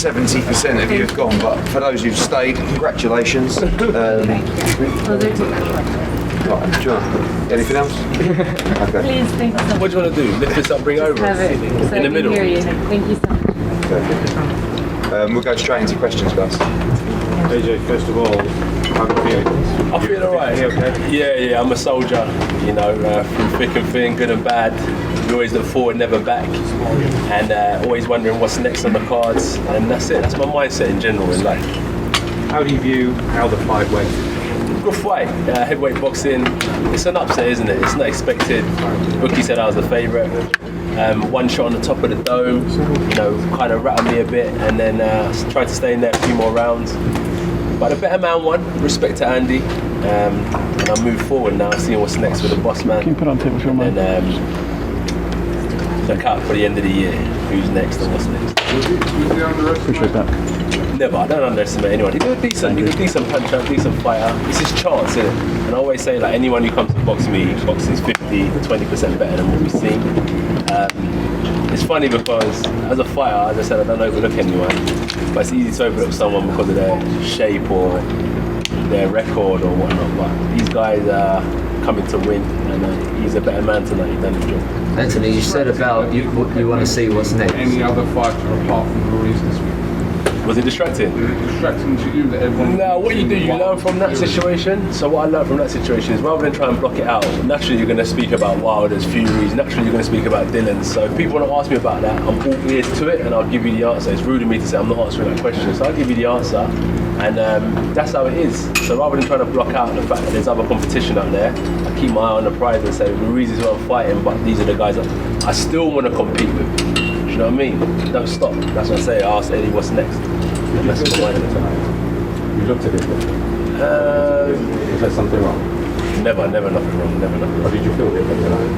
70% of you have gone, but for those who've stayed, congratulations. Right, John, anything else? Okay. Please, thank you so much. What do you want to do? Lift this up, bring it over? Have it so in the middle? Hear you. Thank you so much. Okay. We'll go straight into questions, guys. AJ, first of all, how do you feel? I feel alright. Okay? Yeah, I'm a soldier, you know, through thick and thin, good and bad. We always look forward, never back, and always wondering what's next on the cards, and that's it. That's my mindset in general in life. How do you view how the fight went? Good fight, heavyweight boxing. It's an upset, isn't it? It's not expected. Rookie said I was the favourite. One shot on the top of the dome, you know, kind of rattled me a bit, and then tried to stay in there a few more rounds. But the better man won. Respect to Andy, and I move forward now, seeing what's next with the boss man. Can you put on tape with your mind? And look out for the end of the year. Who's next and what's next? Appreciate that. Never. I don't underestimate anyone. He's a decent puncher, decent fighter. It's his chance, isn't it? And I always say, like, anyone who comes to box me, boxes 50 to 20% better than what we've seen. It's funny because as a fighter, as I said, I don't overlook anyone, but it's easy to overlook someone because of their shape or their record or whatnot. But these guys are coming to win, and he's a better man tonight. He's done his job. Anthony, you said about you want to see what's next. Any other fighter apart from Ruiz this week? Was it distracting? Distracting to you that everyone... No, what you do, you learn from that situation. So what I learned from that situation is rather than try and block it out, naturally you're going to speak about Wilder's, Fury's, naturally you're going to speak about Dylan's. So if people want to ask me about that, I'm all ears to it and I'll give you the answer. It's rude of me to say I'm not answering that question, so I'll give you the answer. And that's how it is. So rather than trying to block out the fact that there's other competition out there, I keep my eye on the prize and say, Ruiz is who I'm fighting, but these are the guys that I still want to compete with. Do you know what I mean? Don't stop. That's what I say. I asked Eddie, what's next? And that's what I'm doing. You looked at it, was there something wrong? Never nothing wrong, never nothing Or wrong. did you feel it?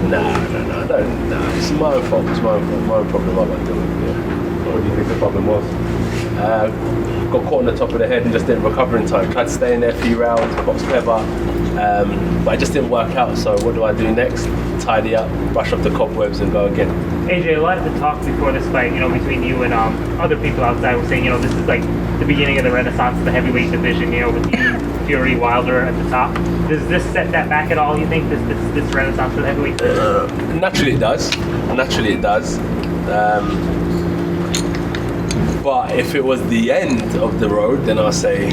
No, it's my own fault, it's my own problem I've got to deal with, yeah. What do you think the problem was? Got caught on the top of the head and just didn't recover in time. Tried to stay in there a few rounds, box clever, but it just didn't work out. So what do I do next? Tidy up, brush off the cobwebs and go again. AJ, a lot of the talk before this fight, you know, between you and other people outside were saying, you know, this is like the beginning of the renaissance of the heavyweight division, you know, with you, Fury, Wilder at the top. Does this set that back at all, you think, this renaissance of the heavyweight division? Naturally it does. But if it was the end of the road, then I'll say,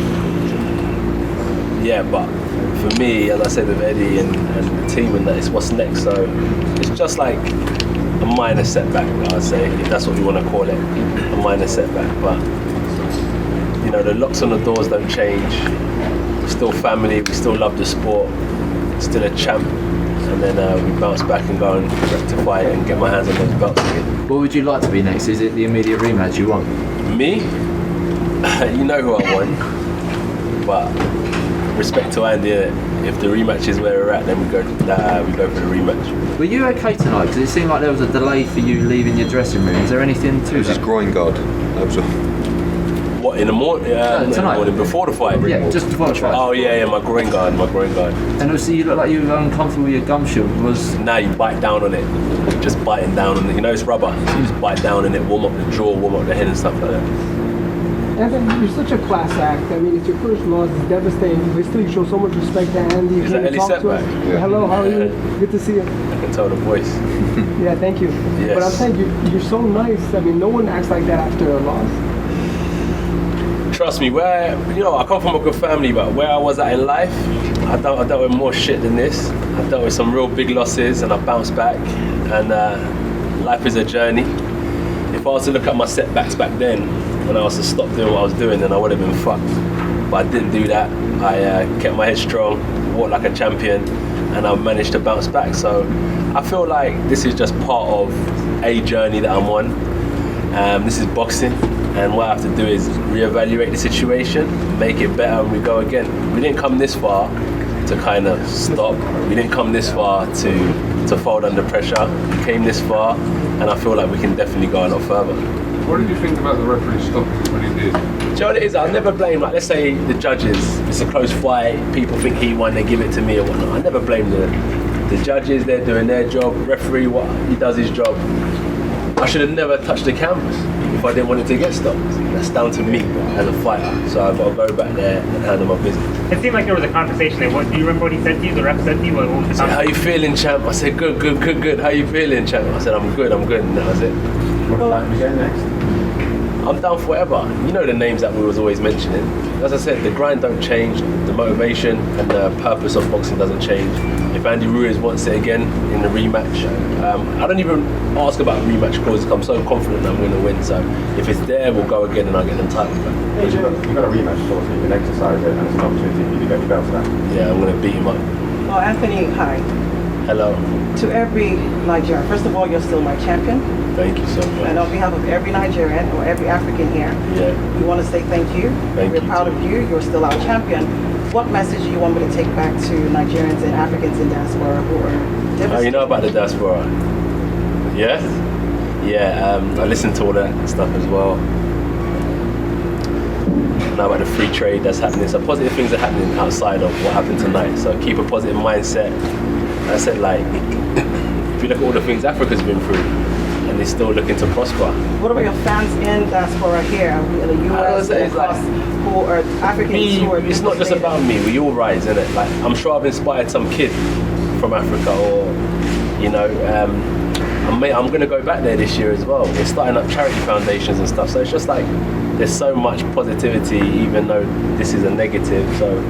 yeah, but for me, as I said with Eddie and the team and that, it's what's next. So it's just like a minor setback, I'd say, if that's what you want to call it, a minor setback. But, you know, the locks on the doors don't change. We're still family, we still love the sport, still a champ. And then we bounce back and go and rectify it and get my hands on those belts again. What would you like to be next? Is it the immediate rematch you want? Me? You know who I want. But respect to Andy, if the rematch is where we're at, then we go for the rematch. Were you okay tonight? Because it seemed like there was a delay for you leaving your dressing room. Is there anything to It was his that? groin guard. That was all. What, in the morning? tonight. In the morning, before the fight? Yeah, just before the fight. Oh yeah, my groin guard. And also you look like you were uncomfortable with your gum shield. Now you bite down on it. You're just biting down on it. You know it's rubber. So you just bite down on it, warm up the jaw, warm up the head and stuff like that. Anthony, you're such a class act. I mean, it's your first loss. It's devastating. But still, you show so much respect to Andy. Is that Can you Ellie talk to setback? us? Yeah. Hello, how are you? Good to see you. I can tell the voice. Yeah, thank you. Yes. But I'm saying you're so nice. I mean, no one acts like that after a loss. Trust me, I come from a good family, but where I was at in life, I dealt with more shit than this. I dealt with some real big losses and I bounced back, and life is a journey. If I was to look at my setbacks back then, when I was to stop doing what I was doing, then I would have been fucked. But I didn't do that. I kept my head strong, walked like a champion, and I managed to bounce back. So I feel like this is just part of a journey that I'm on. This is boxing. And what I have to do is reevaluate the situation, make it better, and we go again. We didn't come this far to kind of stop. We didn't come this far to fold under pressure. We came this far, and I feel like we can definitely go a lot further. What did you think about the referee stopping when he did? Do you know what it is? I'll never blame, like, let's say the judges, it's a close fight, people think he won, they give it to me or whatnot. I never blame the judges, they're doing their job, referee, he does his job. I should have never touched the canvas. If if I didn't want it to get stopped. That's down to me as a fighter. So I've got to go back there and handle my business. It seemed like there was a conversation there. What do you remember what he said to you? The ref said to you? What was the So how you feeling, champ? I said, good. How you feeling, champ? I said, I'm good. And that was it. What fight we get next? I'm down for whatever. You know the names that we was always mentioning. As I said, the grind don't change, the motivation and the purpose of boxing doesn't change. If Andy Ruiz wants it again in the rematch, I don't even ask about rematch clauses. I'm so confident I'm going to win. So if it's there, we'll go again and I'll get them titles back. You've got a rematch clause, so you can exercise it, and it's an opportunity for you to get your belts back. Yeah, I'm going to beat him up. Well, Anthony, hi. Hello. To every Nigerian, first of all, you're still my champion. Thank you so much. And on behalf of every Nigerian or every African here, we want to say thank you. We're proud of you. You're still our champion. What message do you want me to take back to Nigerians and Africans in diaspora who are devastated? Oh, you know about the diaspora? Yeah? Yeah, I listened to all that stuff as well. Now about the free trade that's happening. So positive things are happening outside of what happened tonight. So keep a positive mindset. I said, like, if you look at all the things Africa's been through, and they're still looking to prosper. What about your fans in diaspora here, in the US, who are Africans who are it's not just about me, we all rise, innit? Like, I'm sure I've inspired some kid from Africa, or, you know, I'm going to go back there this year as well. We're starting up charity foundations and stuff, so it's just like, there's so much positivity, even though this is a negative, so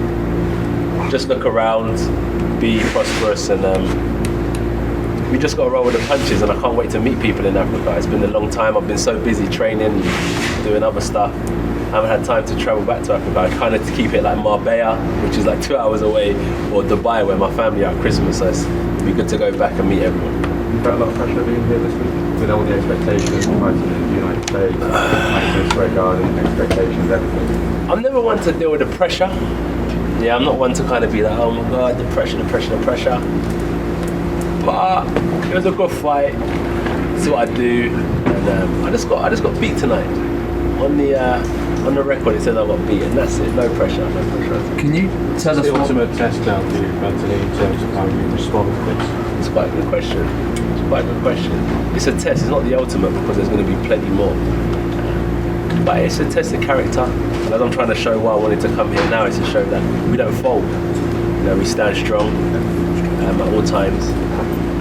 just look around, be prosperous, and we just got to roll with the punches, and I can't wait to meet people in Africa. It's been a long time. I've been so busy training, doing other stuff. I haven't had time to travel back to Africa. I kind of keep it like Marbella, which is like 2 hours away, or Dubai, where my family are at Christmas. So it'd be good to go back and meet everyone. You felt a lot of pressure being here this week, with all the expectations, fighting in the United States, Madison Square Garden, expectations, everything. I'm never one to deal with the pressure. Yeah, I'm not one to kind of be like, oh my God, the pressure. But it was a good fight. That's what I do, and I just got beat tonight. On the record, it says I got beat, and that's it. No pressure. Can you tell us the what... ultimate test now for you mentally in terms of how you respond to this? It's quite a good question. It's a test. It's not the ultimate because there's going to be plenty more. But it's a test of character. And as I'm trying to show why I wanted to come here now, is to show that we don't fold. You know, we stand strong at all times.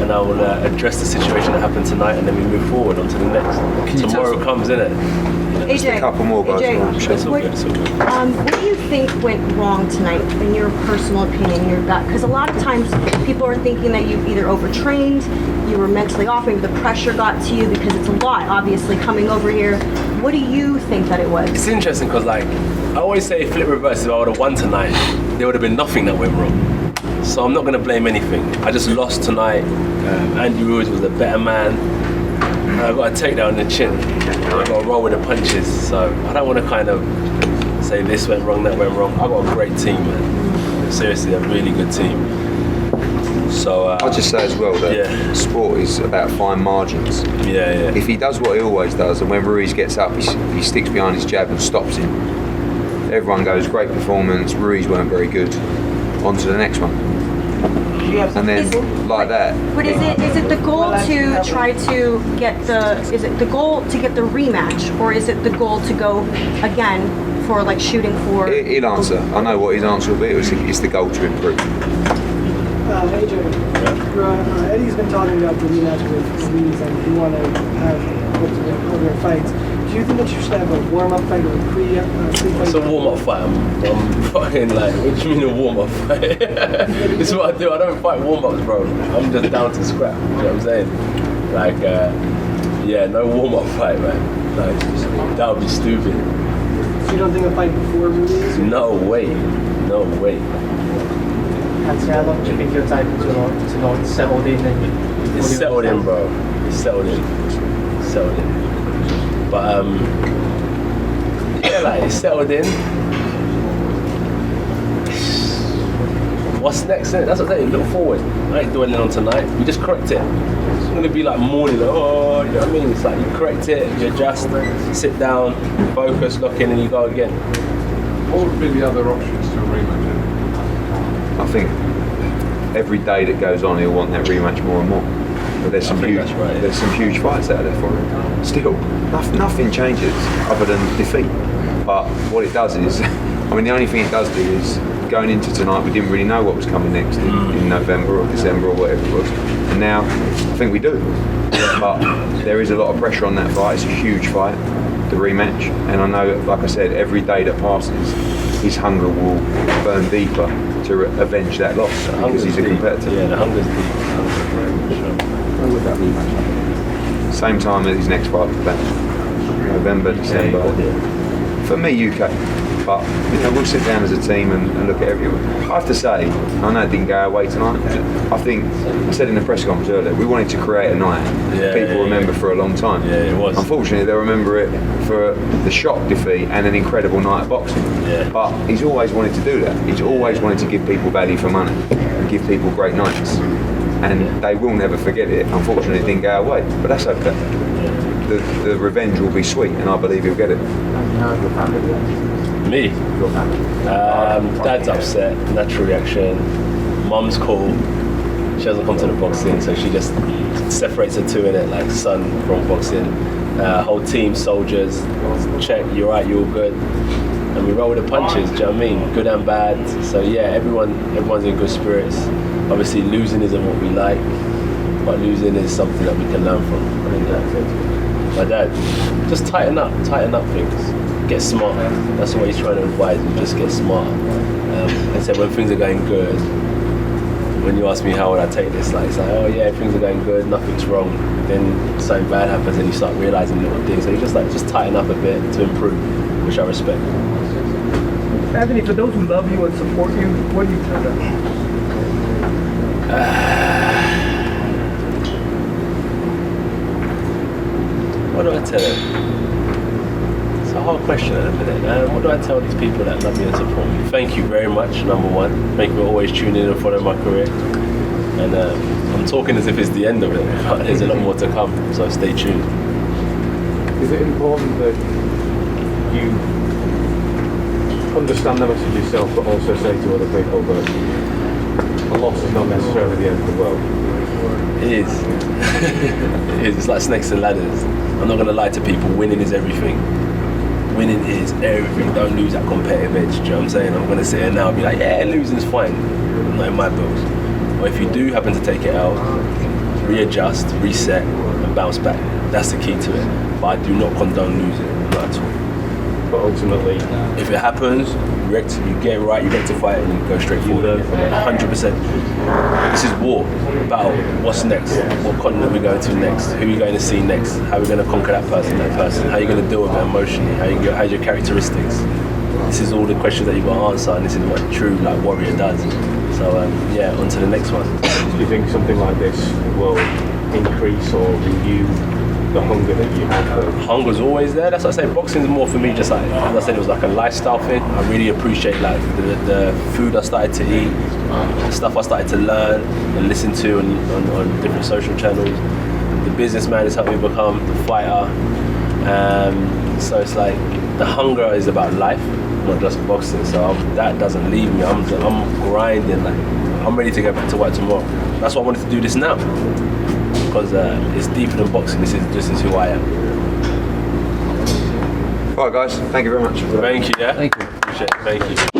And I will address the situation that happened tonight, and then we move forward onto the next. Tomorrow comes, innit? Just a couple more guys. It's all good. What do you think went wrong tonight, in your personal opinion, your gut? Because a lot of times people are thinking that you either overtrained, you were mentally off, maybe the pressure got to you, because it's a lot, obviously, coming over here. What do you think that it was? It's interesting because, like, I always say flip reverse. If I would have won tonight, there would have been nothing that went wrong. So I'm not going to blame anything. I just lost tonight. Andy Ruiz was a better man. And I got a takedown in the chin. And I got to roll with the punches. So I don't want to kind of say this went wrong, that went wrong. I got a great team, man. Seriously, a really good team. So I'll just say as well that sport is about fine margins. Yeah. If he does what he always does, and when Ruiz gets up, he sticks behind his jab and stops him. Everyone goes, great performance. Ruiz weren't very good. On to the next one. And then that. But is it the goal to try to get the goal to get the rematch, or is it the goal to go again for like shooting for? He'll answer. I know what his answer will be. It's the goal to improve. AJ, Eddie's been talking about the rematch with Ruiz, and you want to have over fights. Do you think that you should have a warm-up fight or a pre-fight? It's a warm-up fight. I'm fighting like, what do you mean a warm-up fight? This is what I do. I don't fight warm-ups, bro. I'm just down to scrap. You know what I'm saying? Like, no warm-up fight, man. Like, that would be stupid. So you don't think a fight before Ruiz? No way. And so how long do you think your time to settled in? It's settled in, bro. It's settled in. But it's settled in. What's next? That's what I'm saying. Look forward. I ain't dwelling on tonight. You just correct it. It's gonna be like morning. Like, oh, you know what I mean? It's like you correct it, you adjust, sit down, focus, lock in, and you go again. What would be the other options to a rematch? I think every day that goes on, he'll want that rematch more and more. But there's some huge, there's some huge fights out there for him. Still, nothing changes other than defeat. But what it does is, I mean, the only thing it does do is, going into tonight, we didn't really know what was coming next in November or December or whatever it was. And now, I think we do. But there is a lot of pressure on that fight. It's a huge fight, the rematch. And I know, like I said, every day that passes, his hunger will burn deeper to avenge that loss because he's a competitor. Yeah, the hunger's deep. When would that rematch? Same time as his next fight was planned. November, December. For me, UK. But we'll sit down as a team and look at everyone. I have to say, I know it didn't go our way tonight. I think I said in the press conference earlier, we wanted to create a night people remember for a long time. Yeah, it was. Unfortunately, they'll remember it for the shock defeat and an incredible night of boxing. Yeah. But he's always wanted to do that. He's always wanted to give people value for money and give people great nights. And they will never forget it. Unfortunately, it didn't go our way, but that's okay. The revenge will be sweet, and I believe he'll get it. Me? Dad's upset, natural reaction. Mum's cool. She hasn't come to the boxing, so she just separates the two in it, like son from boxing. Whole team, soldiers, check, you're right, you're all good. And we roll with the punches, do you know what I mean? Good and bad. So yeah, everyone's in good spirits. Obviously losing isn't what we like, but losing is something that we can learn from. I think that's it. My dad, just tighten up things. Get smarter. That's what he's trying to advise me, just get smarter. I said when things are going good, when you ask me how would I take this, it's like, oh yeah, things are going good, nothing's wrong. Then something bad happens and you start realising little things. So you just tighten up a bit to improve, which I respect. Anthony, for those who love you and support you, what do you tell them? What do I tell them? It's a hard question at the minute. What do I tell these people that love me and support me? Thank you very much, number one. Thank you for always tuning in and following my career. And I'm talking as if it's the end of it, but there's a lot more to come, so stay tuned. Is it important that you understand the message yourself, but also say to other people that a loss is not necessarily the end of the world? It is. It is. It's like snakes and ladders. I'm not going to lie to people. Winning is everything. Winning is everything. Don't lose that competitive edge. Do you know what I'm saying? I'm going to sit here now and be like, yeah, losing's fine. Not in my books. But if you do happen to take it out, readjust, reset, and bounce back. That's the key to it. But I do not condone losing. Not at all. But ultimately, if it happens, you get it right, you rectify it, and you go straight forward. 100%. This is war, battle. What's next? What continent are we going to next? Who are you going to see next? How are we going to conquer that person? How are you going to deal with it emotionally? How's your characteristics? This is all the questions that you've got to answer, and this is what a true warrior does. So yeah, on to the next one. Do you think something like this will increase or renew the hunger that you have? Hunger's always there. That's what I say. Boxing is more for me, just like, as I said, it was like a lifestyle thing. I really appreciate the food I started to eat, the stuff I started to learn and listen to on different social channels. The businessman has helped me become the fighter. So it's like the hunger is about life, not just boxing. So that doesn't leave me. I'm grinding. I'm ready to go back to work tomorrow. That's why I wanted to do this now. Because it's deeper than boxing. This is who I am. All right, guys. Thank you very much. Thank you. Yeah. Thank you. Appreciate it. Thank you.